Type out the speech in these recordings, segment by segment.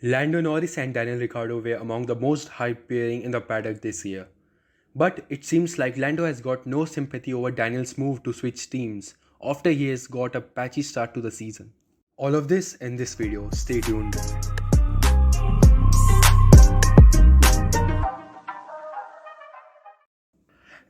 Lando Norris and Daniel Ricciardo were among the most hyped pairing in the paddock this year. But it seems like Lando has got no sympathy over Daniel's move to switch teams after he has got a patchy start to the season. All of this in this video, stay tuned.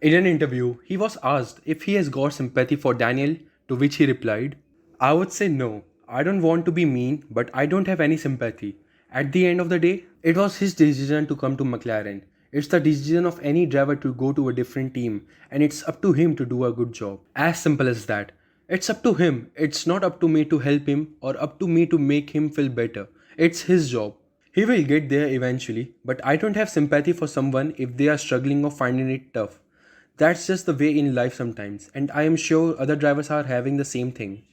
In an interview, he was asked if he has got sympathy for Daniel, to which he replied, "I would say no. I don't want to be mean, but I don't have any sympathy. At the end of the day, it was his decision to come to McLaren. It's the decision of any driver to go to a different team, and it's up to him to do a good job. As simple as that. It's up to him. It's not up to me to help him or up to me to make him feel better. It's his job. He will get there eventually, but I don't have sympathy for someone if they are struggling or finding it tough. That's just the way in life sometimes, and I am sure other drivers are having the same thing."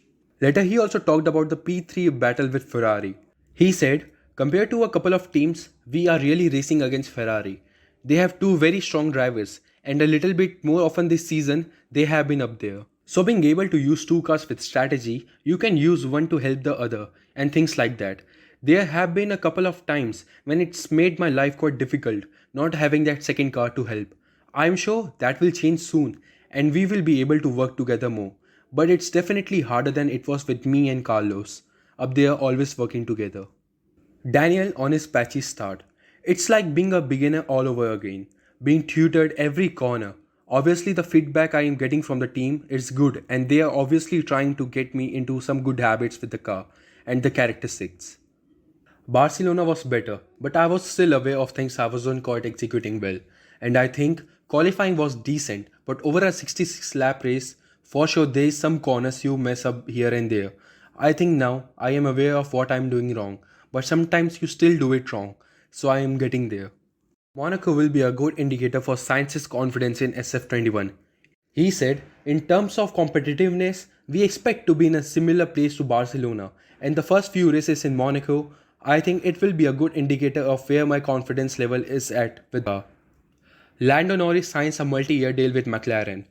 Later, he also talked about the P3 battle with Ferrari. He said, "Compared to a couple of teams, we are really racing against Ferrari. They have two very strong drivers, and a little bit more often this season, they have been up there. So being able to use two cars with strategy, you can use one to help the other, and things like that. There have been a couple of times when it's made my life quite difficult, not having that second car to help. I'm sure that will change soon, and we will be able to work together more. But it's definitely harder than it was with me and Carlos, up there always working together." Daniel on his patchy start. "It's like being a beginner all over again, being tutored every corner. Obviously the feedback I am getting from the team is good, and they are obviously trying to get me into some good habits with the car and the characteristics. Barcelona was better, but I was still aware of things I wasn't quite executing well, and I think qualifying was decent, but over a 66 lap race, for sure there is some corners you mess up here and there. I think now I am aware of what I am doing wrong, but sometimes you still do it wrong, so I am getting there." Monaco will be a good indicator for Sainz's confidence in SF21. He said, "In terms of competitiveness, we expect to be in a similar place to Barcelona, and the first few races in Monaco, I think it will be a good indicator of where my confidence level is at with her." Lando Norris signs a multi-year deal with McLaren.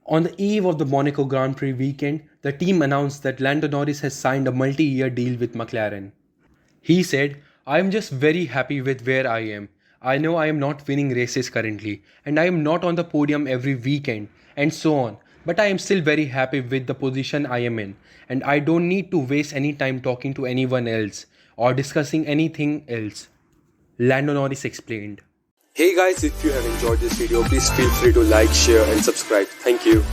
On the eve of the Monaco Grand Prix weekend, the team announced that Lando Norris has signed a multi-year deal with McLaren. He said, "I am just very happy with where I am. I know I am not winning races currently, and I am not on the podium every weekend, and so on, but I am still very happy with the position I am in, and I don't need to waste any time talking to anyone else or discussing anything else," Lando Norris explained. Hey guys, if you have enjoyed this video, please feel free to like, share and subscribe. Thank you.